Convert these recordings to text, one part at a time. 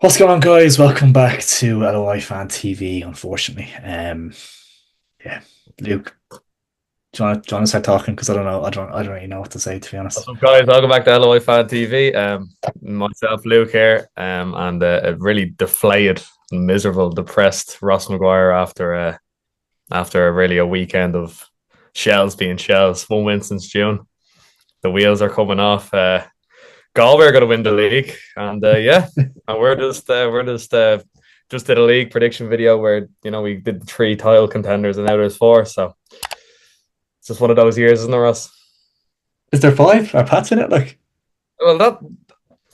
What's going on, guys? Welcome back to LOI Fan TV. Unfortunately, yeah, Luke, do you want to start talking? Because I don't really know what to say, to be honest. What's up, guys? Welcome back to LOI Fan TV. Myself, Luke here, and a really deflated, miserable, depressed Ross McGuire after really a weekend of shells being shells. One win since June. The wheels are coming off. Galway are going to win the league, and yeah, and we're just did a league prediction video where we did the three title contenders, and now there's four. So it's just one of those years, isn't it, Ross? Is there five? Are Pats in it? Like, Well,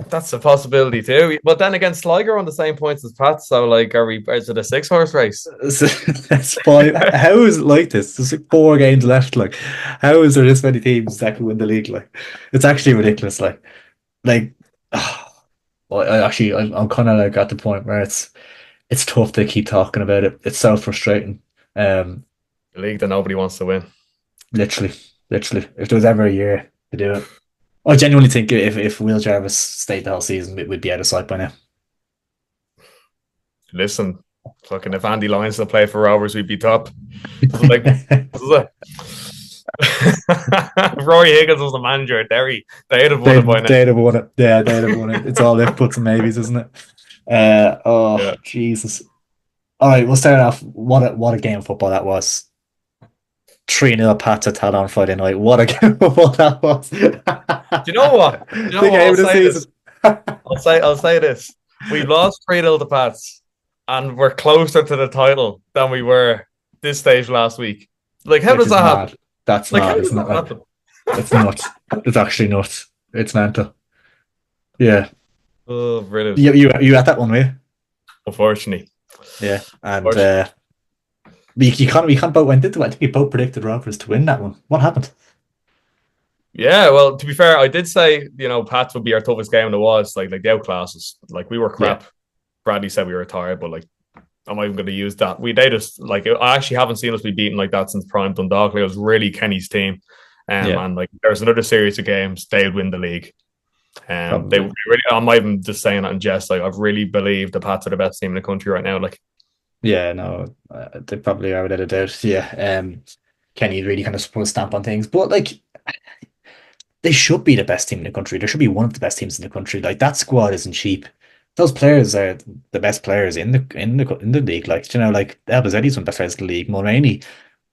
that's a possibility too. But then again, Sligo are on the same points as Pat. So like, is it a six-horse race? that's five. How is it like this? There's like 4 games left. Like, how is there this many teams that can win the league? Like, it's actually ridiculous. Like, well, I'm kind of like at the point where it's tough to keep talking about it. It's so frustrating. Um, A league that nobody wants to win. literally, literally. If there was ever a year to do it. I genuinely think if Will Jarvis stayed the whole season, we'd be out of sight by now. Listen, fucking if Andy Lyons still play for Rovers, we'd be top. Like, if Rory Higgins was the manager at Derry, they'd have won it by now. They'd have won it. Yeah, they'd have won it. It's all if buts and maybes, isn't it? Oh Yeah. Jesus! All right, we'll start off. What a game of football that was. 3-0 Pats at Tal on Friday night. What a game of football that was. Do you know what? Do you know The what? game I'll of the say season. this. I'll say this. We lost 3-0 to Pats, and we're closer to the title than we were this stage last week. Like, how Which does is that happen? mad. That's Like, how mad, does isn't it? that Like, happen? it's nuts. It's actually nuts. It's mental. Yeah. Oh, brilliant. You at that one, were you? Unfortunately. Yeah. And Unfortunately. we can't both went into it. I think we both predicted Rovers to win that one. What happened? Yeah, well, to be fair, I did say, Pats would be our toughest game and it was. Like the outclass us. Like we were Yeah. crap. Bradley said we were tired, but like I'm not even going to use that. They just like I actually haven't seen us be beaten like that since Prime Dundalk. Like, it was really Kenny's team. Yeah. And like there's another series of games, they would win the league. They Probably. really I'm not even just saying that in jest. Like I've really believed the Pats are the best team in the country right now. Like Yeah, no, they probably are without a doubt. Yeah. Kenny really kind of put a stamp on things, but like they should be the best team in the country. They should be one of the best teams in the country. Like that squad isn't cheap. Those players are the best players in the league. Like like Elbazetti's one of the best players in the league. Mulroney,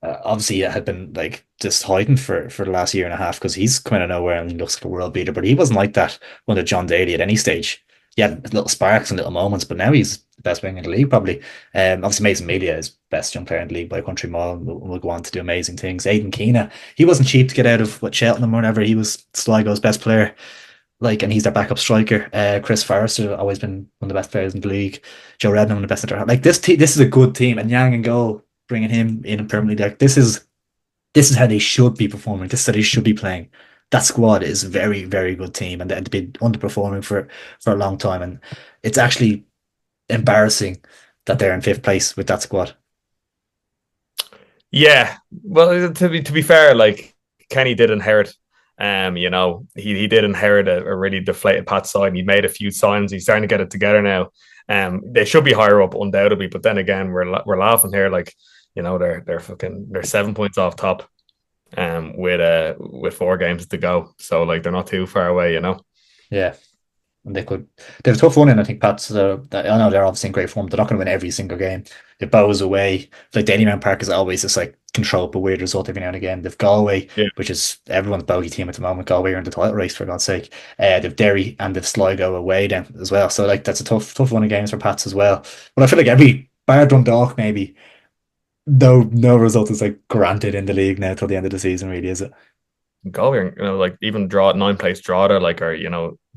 obviously, had been like just hiding for the last year and a half because he's coming out of nowhere and he looks like a world beater. But he wasn't like that under John Daly at any stage. He had little sparks and little moments, but now he's the best winger in the league probably. Obviously, Mason Melia is best young player in the league by a country mile and will go on to do amazing things. Aidan Keena, he wasn't cheap to get out of what Cheltenham or whatever. He was Sligo's best player. Like, and he's their backup striker. Chris Forrester always been one of the best players in the league. Joe Redman, one of the best center. Like this is a good team, and Yang and Go bringing him in permanently. Like this is how they should be performing. This is how they should be playing. That squad is a very very good team, and they've been underperforming for a long time. And it's actually embarrassing that they're in fifth place with that squad. yeah, well, to be fair, like Kenny did inherit. He did inherit a really deflated Pat side. And he made a few signs. He's starting to get it together now. They should be higher up, undoubtedly. But then again, we're laughing here, like they're 7 points off top, with 4 games to go. So like they're not too far away. Yeah. And they have a tough one, and I think Pats. I know they're obviously in great form. They're not going to win every single game. If Bow's away, like Danny Park is always just like control up a weird result every now and again. They've Galway, Yeah. which is everyone's bogey team at the moment. Galway are in the title race for God's sake. They've Derry and they've Sligo away then as well. So like that's a tough one of games for Pats as well. But I feel like every bar Dundalk maybe no result is like granted in the league now till the end of the season. Really, is it? Galway, like even draw 9 place draw, they're like are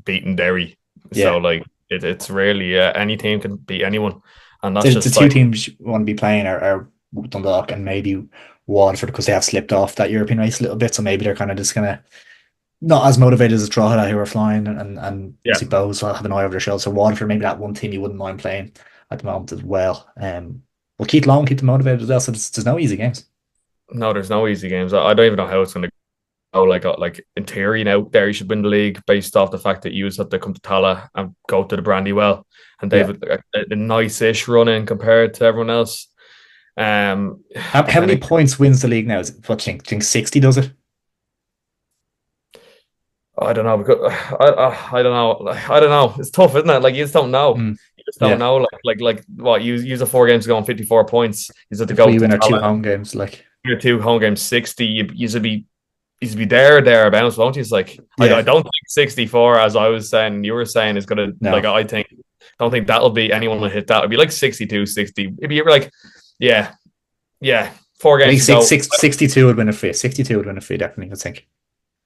beating Derry. So Yeah. like it's really any team can beat anyone, and that's The just two like teams you want to be playing are Dundalk and maybe Waterford because they have slipped off that European race a little bit. So maybe they're kind of just gonna not as motivated as Drogheda who are flying and yeah. obviously Bows will have an eye over their shoulder. So Waterford, maybe that one team you wouldn't mind playing at the moment as well. We'll keep them motivated as well. So there's no easy games. No, there's no easy games. I don't even know how it's going to like in theory now, Derry should win the league based off the fact that you have to come to Tala and go to the Brandywell, and they've Yeah. a nice-ish run in compared to everyone else. How But then many points wins the league now? Is it, what do you think? 60 does it? I don't know because I don't know. I don't know. It's tough, isn't it? Like you just don't know. Mm. You just don't Yeah. know. Like what you use a 4 games to go on 54 points. You have to If go we to win our two Tala, home games, like, your 2 home games 60. You should be thereabouts, won't you? It's like I yeah, don't think 64, as I was saying, you were saying, is gonna like no. I think don't think that'll be anyone will hit that. It'd be like 62, 60. It'd be like yeah, yeah. Four I think games to go. 62 would win a free. 62 would win a free, definitely, I think.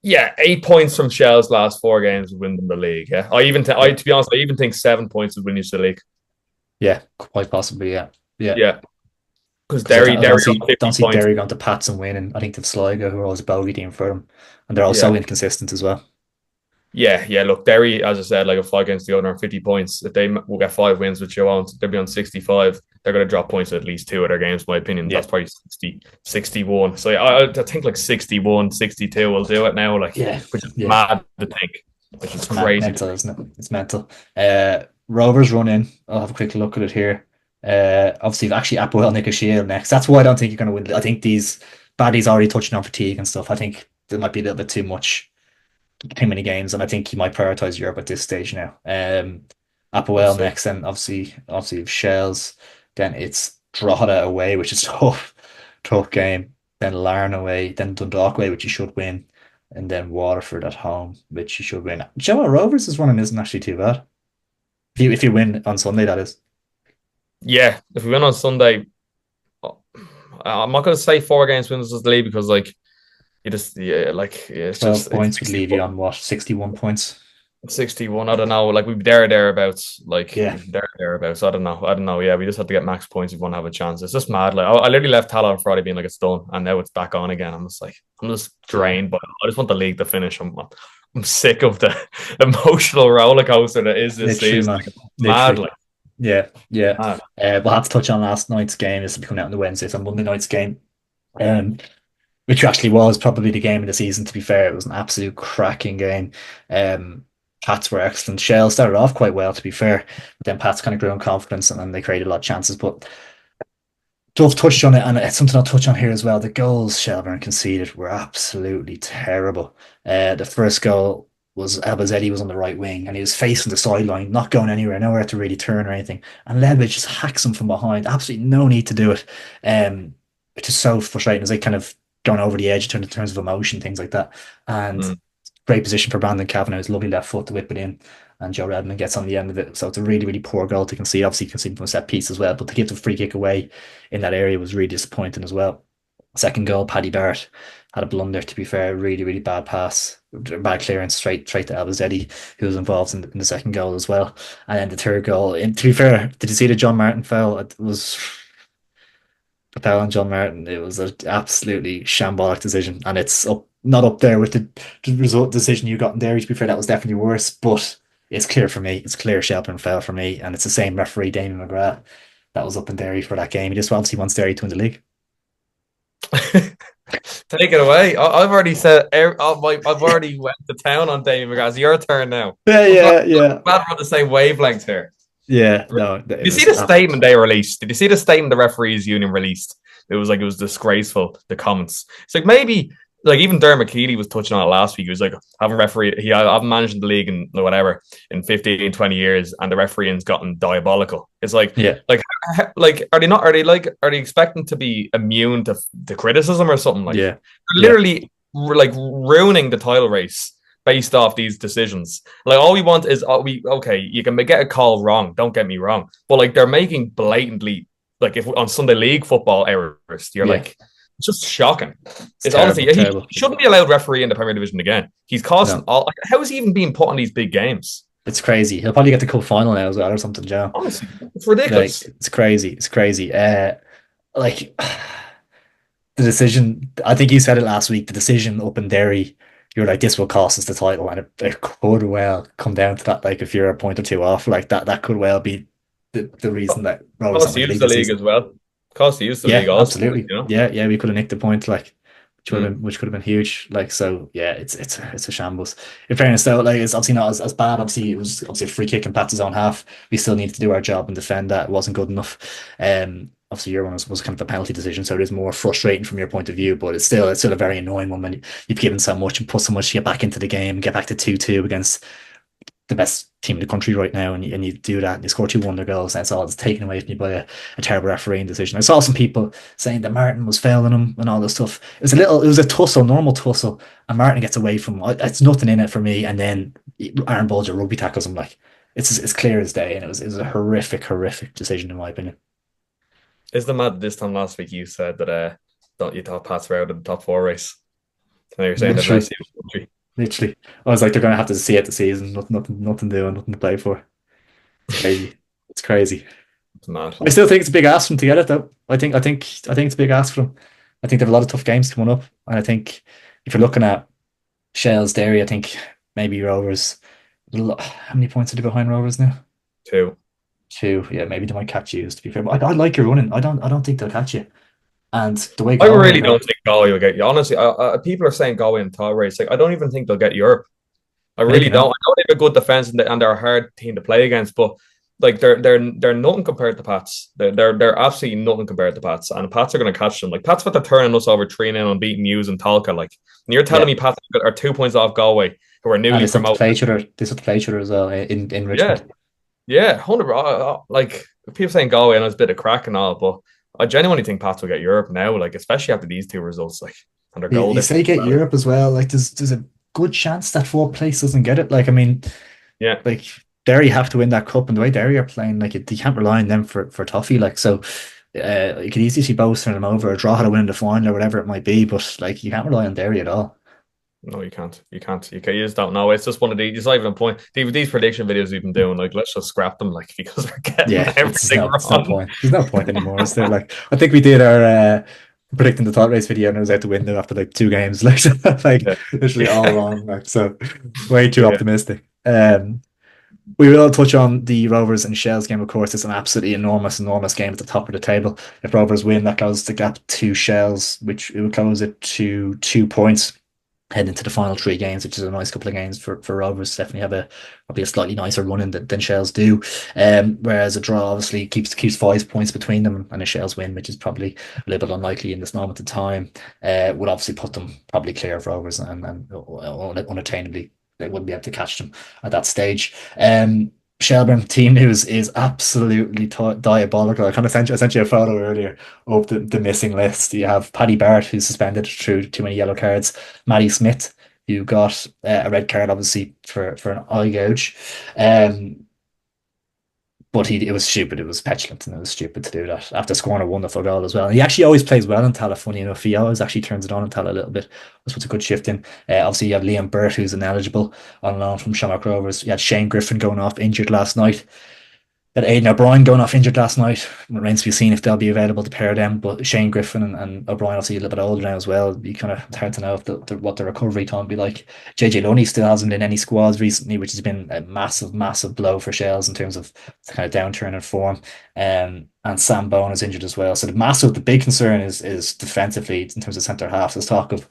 Yeah, 8 points from Shell's last 4 games would win them the league. Yeah, I Yeah. to be honest, I even think 7 points would win you the league. Yeah, quite possibly, yeah. Yeah. Yeah, because Because Derry I don't Derry see on 50 points. Derry going to Pats and winning. I think they've Sligo, who are always a bogey team for them. And they're Yeah, also inconsistent as well. yeah. Look, Derry, as I said, like a 5 games to go, they're on 50 points. If they will get 5 wins, which you won't, they'll be on 65. They're going to drop points at least 2 of their games, in my opinion. Yeah. That's probably 60, 61. So yeah, I think like 61, 62 will do it now, like, Yeah. which is Yeah. mad to think, which is It's crazy. mental, isn't it? It's mental. Rovers run in. I'll have a quick look at it here. Obviously, actually, Apoel Nicosia next. That's why I don't think you're going to win. I think these baddies already touching on fatigue and stuff. I think there might be a little bit too many games, and I think you might prioritize Europe at this stage now. We'll Apoel see. next, and obviously Shells. Then it's Drogheda away, which is tough game. Then Larne away, then Dundalk away, which you should win, and then Waterford at home, which you should win. Do you know what Rovers is running isn't actually too bad. If you win on Sunday, that is Yeah, if we win on Sunday, I'm not going to say 4 games wins us the league because like you just yeah like yeah, 12 it's points would leave you on what 61 points. 61. I don't know. Like we'd be thereabouts. Like Yeah, thereabouts. I don't know. I don't know. Yeah, we just have to get max points if we want to have a chance. It's just mad. Like I literally left Tala on Friday being like it's done, and now it's back on again. I'm just yeah, drained, but I just want the league to finish. I'm sick of the emotional roller coaster that is this literally, season. man, Like, it's mad. literally. Like Yeah, yeah. mad. We'll have to touch on last night's game. This will be coming out on the Wednesday. It's a Monday night's game. Um, which actually was probably the game of the season, to be fair. It was an absolute cracking game. Pats were excellent. Shell started off quite well, to be fair, but then Pats kind of grew in confidence and then they created a lot of chances. But Duff touched on it, and it's something I'll touch on here as well. The goals Shelbourne conceded were absolutely terrible. The first goal was Albazetti was on the right wing and he was facing the sideline, not going anywhere, nowhere to really turn or anything. And Ledwidge just hacks him from behind. Absolutely no need to do it. Which is so frustrating as they kind of going over the edge in terms of emotion, things like that. And Mm. great position for Brandon Kavanagh. His lovely left foot to whip it in. And Joe Redmond gets on the end of it. So it's a really, really poor goal to concede. Obviously, conceding from a set piece as well. But to give the free kick away in that area was really disappointing as well. Second goal, Paddy Barrett had a blunder, to be fair. Really, really bad pass. Bad clearance straight to Albazetti, who was involved in the second goal as well. And then the third goal, and to be fair, did you see the John Martin foul? It was the foul on John Martin. It was an absolutely shambolic decision. And it's not up there with the result decision you got in there. To be fair, that was definitely worse. But it's clear for me. It's clear Shelbourne fell for me. And it's the same referee, Damien McGrath, that was up in Derry for that game. He just obviously wants Derry to win the league. Take it away. I've already said. I've already went to town on David McGrath. It's your turn now. Yeah, yeah, yeah. Glad we're on the same wavelength here. Yeah, no, Did it you see was the statement they released? Did you see the statement the referees union released? It was disgraceful. The comments. It's like maybe like even Dermot Keely was touching on it last week. He was like, I haven't refereed. I haven't managed the league in whatever in 15, 20 years, and the refereeing's gotten diabolical. It's yeah, like are they expecting to be immune to criticism or something like? yeah, They're yeah, literally like ruining the title race based off these decisions. Like all we want is we okay, you can get a call wrong, don't get me wrong, but like they're making blatantly like if on Sunday league football errors, you're yeah. like it's just shocking. It's It's terrible, honestly he terrible. shouldn't be allowed referee in the Premier Division again. He's causing No, all like, how is he even being put on these big games? it's crazy. He'll probably get the cup final now as well or something, Joe. Honestly, it's Like ridiculous. it's crazy. It's crazy. Like the decision. I think you said it last week. The decision up in Derry. You're like, this will cost us the title, and it could well come down to that. Like, if you're a point or two off, like that could well be the reason that Rovers not Cost win to the use league the this league season. as well. Cost to use the league Yeah, also. absolutely. You know. Yeah, yeah, we could have nicked the point. Like, Mm. which could have been huge. Like so, yeah, it's a shambles. In fairness, though, like it's obviously not as bad. Obviously, it was obviously a free kick in Pat's own half. We still needed to do our job and defend that. It wasn't good enough. Obviously, your one was kind of a penalty decision, so it is more frustrating from your point of view. But it's still a very annoying one when you've given so much and put so much to get back into the game, get back to 2-2 against the best team in the country right now, and you do that, and you score two wonder goals, and it's taken away from you by a terrible refereeing decision. I saw some people saying that Martin was fouling him and all this stuff. It was a tussle, normal tussle, and Martin gets away from it's nothing in it for me, and then Aaron Bolger rugby tackles him like it's clear as day, and it was a horrific decision in my opinion. Is the mad this time last week you said that thought you thought Pats were out of the top four race? Now you're saying they're the best Literally, team in the country. literally, I was like, they're going to have to see it the season, nothing doing, nothing to play for. It's crazy. It's crazy. It's mad. I still think it's a big ask for them to get it though. I think it's a big ask for them. I think they have a lot of tough games coming up, and I think if you're looking at Shells, Derry, I think maybe Rovers. How many points are they behind Rovers now? Too. Two. Yeah, maybe they might catch you. To be fair, but I like your running. I don't think they'll catch you. And the way I Galway really are, don't think Galway will get you. Honestly, people are saying Galway in top race. Like, I don't even think they'll get Europe. I really maybe don't. not. I know they have a good defense and they're a hard team to play against, but like they're nothing compared to Pats. They're absolutely nothing compared to Pats, and Pats are going to catch them. Like Pats, what they're turning us over 3-0 and beating Muse and Talca. Like, and you're telling Yeah, me Pats are 2 points off Galway, who are and newly they still have to promoted. play each other. They still have to play each other as well in Yeah, Richmond. yeah, 100. Like people saying Galway, and it's a bit of crack and all, but I genuinely think Pats will get Europe now. Like especially after these two results, like and their goal You difference say as get well. Europe as well. Like there's a good chance that fourth place doesn't get it. Like I mean, Yeah, like Derry have to win that cup, and the way Derry are playing, like you can't rely on them for toffee. Like so, you could easily see both turn them over, or draw how to win in the final, or whatever it might be. But like you can't rely on Derry at all. no, you can't. You can't. You just don't know. It's just one of these. It's not even a point. These prediction videos we've been doing, like, let's just scrap them, like, because we're getting Yeah, everything it's no wrong. point. There's no point anymore. Is there? Like I think we did our predicting the thought race video, and it was out the window after like two games. Like like Yeah, literally all yeah, wrong. Like so, way too yeah. optimistic. We will touch on the Rovers and Shells game, of course. It's an absolutely enormous game at the top of the table. If Rovers win, that closes the gap to Shells, which it would close it to 2 points heading into the final three games, which is a nice couple of games for Rovers. Definitely have probably a slightly nicer run in than Shells do. Whereas a draw obviously keeps 5 points between them, and a Shells win, which is probably a little bit unlikely in this moment of time, would obviously put them probably clear of Rovers and unattainably they wouldn't be able to catch them at that stage. Shelbourne team news is absolutely diabolical. I sent you a photo earlier of the missing list. You have Paddy Barrett, who's suspended through too many yellow cards. Maddie Smith, who got a red card, obviously for an eye gouge. Um, but it was stupid. It was petulant, and it was stupid to do that after scoring a wonderful goal as well. And he actually always plays well in Tala. Funny enough, he always actually turns it on in Tala a little bit. That's what's a good shift in. Obviously, you have Liam Burt, who's ineligible on loan from Shamrock Rovers. You had Shane Griffin going off injured last night. That Aidan O'Brien going off injured last night. It remains to be seen if they'll be available to pair them. But Shane Griffin and O'Brien, obviously a little bit older now as well. It's hard to know if what the recovery time will be like. JJ Luney still hasn't been in any squads recently, which has been a massive blow for Shells in terms of the kind of downturn in form. And Sam Bone is injured as well. So the big concern is defensively in terms of centre half. There's talk of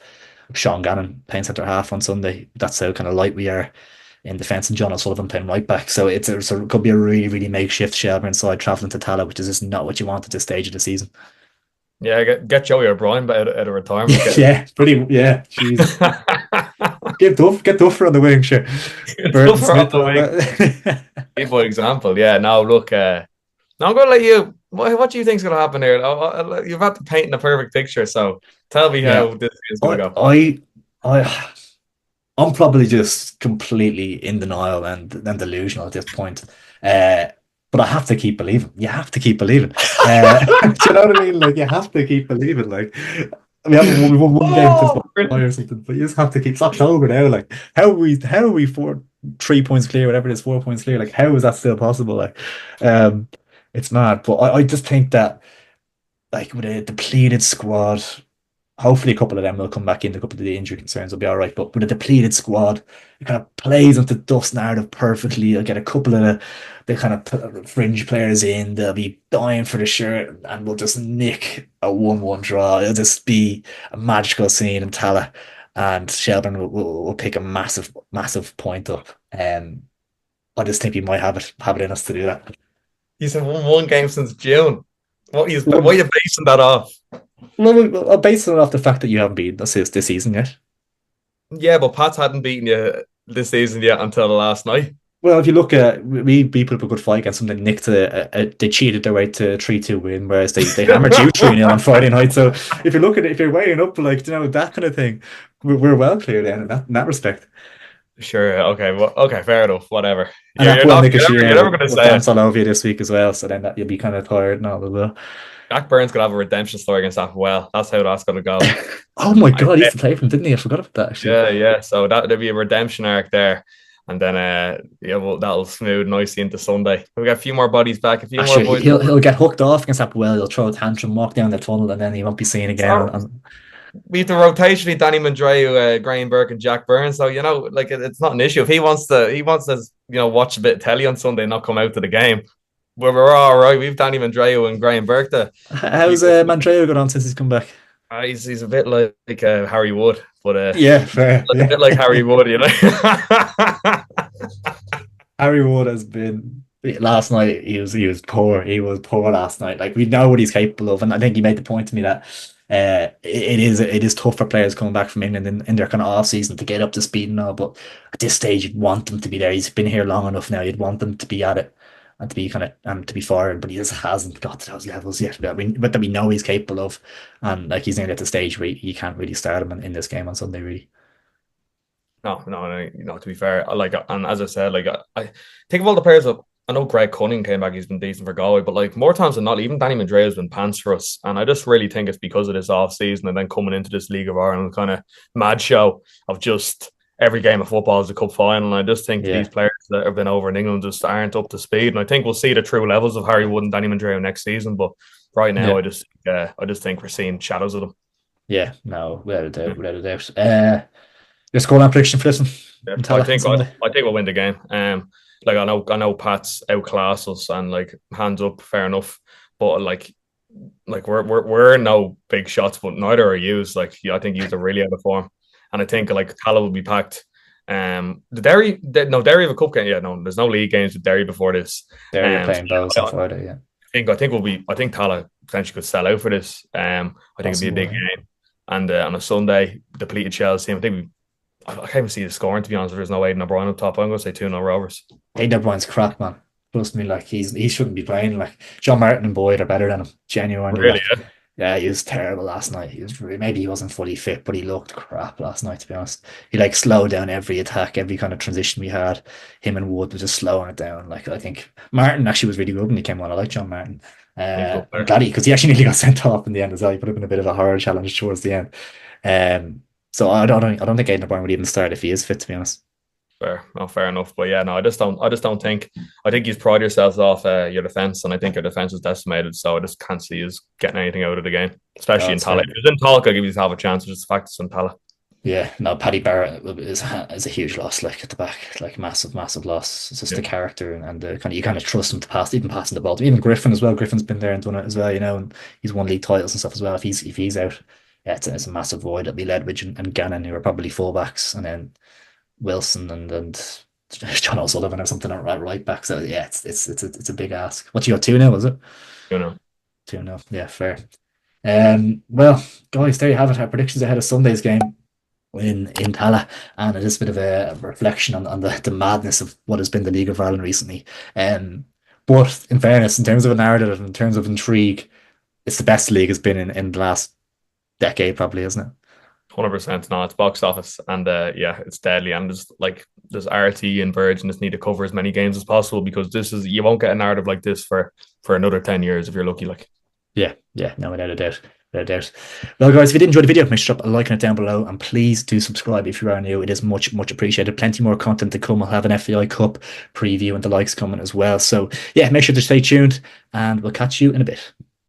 Sean Gannon playing centre half on Sunday. That's how kind of light we are in defence, and John O'Sullivan playing right back. So it could be a really makeshift Shelbourne side travelling to Tala, which is just not what you want at this stage of the season. Yeah, get Joey O'Brien out of retirement. Yeah, Jesus. Get Duffer on the wing, sure. Burton Tougher on Smith the and all wing. that. Lead by example. Yeah. Now look. Now I'm going to let you. What do you think's going to happen here? You've had to paint in a perfect picture. So tell me Yeah, how this is going I, to go. I, I, I'm probably just completely in denial and delusional at this point. Uh, but I have to keep believing. You have to keep believing. Do you know what I mean? Like you have to keep believing. Like we won one game since Oh, July or something, but you just have to keep. It's October now. Like how are we 3 points clear, whatever it is, 4 points clear? Like how is that still possible? Like, um, it's mad. But I just think that like with a depleted squad. hopefully a couple of them will come back in. A couple of the injury concerns will be all right. But with a depleted squad, it kind of plays into Duff's narrative perfectly. You'll get a couple of the kind of fringe players in. They'll be dying for the shirt, and we'll just nick a 1-1 draw. It'll just be a magical scene in Tala, and Shelbourne will pick a massive point up. I just think we might have it in us to do that. He's won one game since June. What are Well, you basing that off? well, based on off the fact that you haven't beaten us this season yet. Yeah, but Pats hadn't beaten you this season yet until the last night. Well, if you look at we put up a good fight against them, they nicked they cheated their way to 3-2 win, whereas they hammered you 3-0 on Friday night. So if you look at it, if you're weighing up like that kind of thing, we're well clear then in that respect. Sure. Okay. Well, okay. Fair enough. Whatever. And that one Nick You're never going to will say dance it. all over you this week as well. So then that you'll be kind of tired and all of that. Jack Burns could have a redemption story against that. Well, that's how that's going to go. Oh my God, he used to play for him, didn't he? I forgot about that actually. Yeah. So there'll be a redemption arc there. And then, yeah, well, that'll smooth nicely into Sunday. We got a few more bodies back, a few more boys. He'll get hooked off against that. Well, he'll throw a tantrum, walk down the tunnel, and then he won't be seen again. We have the rotation: Danny Mandreu, Graham Burke, and Jack Burns. So like it's not an issue if he wants to, watch a bit of telly on Sunday and not come out to the game. We're all right. We've Danny Mandreu and Graham Burke. How's Mandreu gone on since he's come back? He's a bit like Harry Wood, but yeah, fair. A bit like Harry Wood, Harry Wood has been last night. He was poor. He was poor last night. Like we know what he's capable of, and I think he made the point to me that it is tough for players coming back from England in their kind of off season to get up to speed and all. But at this stage, you'd want them to be there. He's been here long enough now. You'd want them to be at it and to be to be fired, but he just hasn't got to those levels yet. But that we know he's capable of, and like he's nearly at the stage where you can't really start him in this game on Sunday, really. No. To be fair, and as I said, I think of all the players that I know. Greg Cunning came back; he's been decent for Galway, but like more times than not, even Danny Mandreu has been pants for us. And I just really think it's because of this off season and then coming into this League of Ireland kind of mad show of just every game of football is a cup final. And I just think these players that have been over in England just aren't up to speed. And I think we'll see the true levels of Harry Wood and Danny Mandreu next season. But right now, I just think we're seeing shadows of them. Yeah, no, without a doubt. Your scoreline prediction for this one? Yeah, I think we'll win the game. Like I know Pat's outclass us and like hands up, fair enough. But like we're no big shots, but neither are yous. Like I think yous are really out of form. And I think like Tala will be packed. The Derry have a cup game. Yeah, no, there's no league games with Derry before this. Derry playing Bells on Friday. Yeah, I think Tala potentially could sell out for this. I think it'd be a big game. And on a Sunday, depleted Shells team. I can't even see the scoring, to be honest. There's no Aidan O'Brien up top. I'm going to say 2-0 Rovers. Aidan O'Brien's crap, man. Trust me, like he shouldn't be playing. Like John Martin and Boyd are better than him. Genuinely. Really, yeah, he was terrible last night. Maybe he wasn't fully fit, but he looked crap last night, to be honest. He like slowed down every attack, every kind of transition we had. Him and Wood was just slowing it down. Like I think Martin actually was really good when he came on. I like John Martin. I'm glad because he actually nearly got sent off in the end as well. He put up in a bit of a horror challenge towards the end. So I don't think Aidan O'Brien would even start if he is fit, to be honest. Fair enough. But yeah, no, I just don't think. I think you pride yourselves off your defense, and I think your defense is decimated. So I just can't see you getting anything out of the game, especially in Tala. If it's in Tala, I'll give you half a chance. Just the fact it's in Tala. Yeah, no, Paddy Barrett is a huge loss, like at the back, like massive loss. It's just the character and the you kind of trust him to pass, even passing the ball to even Griffin as well. Griffin's been there and done it as well, and he's won league titles and stuff as well. If he's out, yeah, it's a massive void. It'll be Ledwidge and Gannon, who are probably fullbacks, and then Wilson and John O'Sullivan or something at right back. So yeah, it's a big ask. What you got 2-0, was it? 2-0. 2-0. Yeah, fair. Well, guys, there you have it. Our predictions ahead of Sunday's game in Tala, and it is a bit of a reflection on the madness of what has been the League of Ireland recently. But in fairness, in terms of a narrative, in terms of intrigue, it's the best the league has been in the last decade, probably, isn't it? 100%. No, it's box office, and yeah, it's deadly. And there's RT and Virgin just need to cover as many games as possible, because you won't get a narrative like this for another 10 years if you're lucky. Like, yeah, no, without a doubt. Well, guys, if you did enjoy the video, make sure to drop a like on it down below, and please do subscribe if you are new. It is much appreciated. Plenty more content to come. We'll have an FAI Cup preview and the likes coming as well. So yeah, make sure to stay tuned, and we'll catch you in a bit.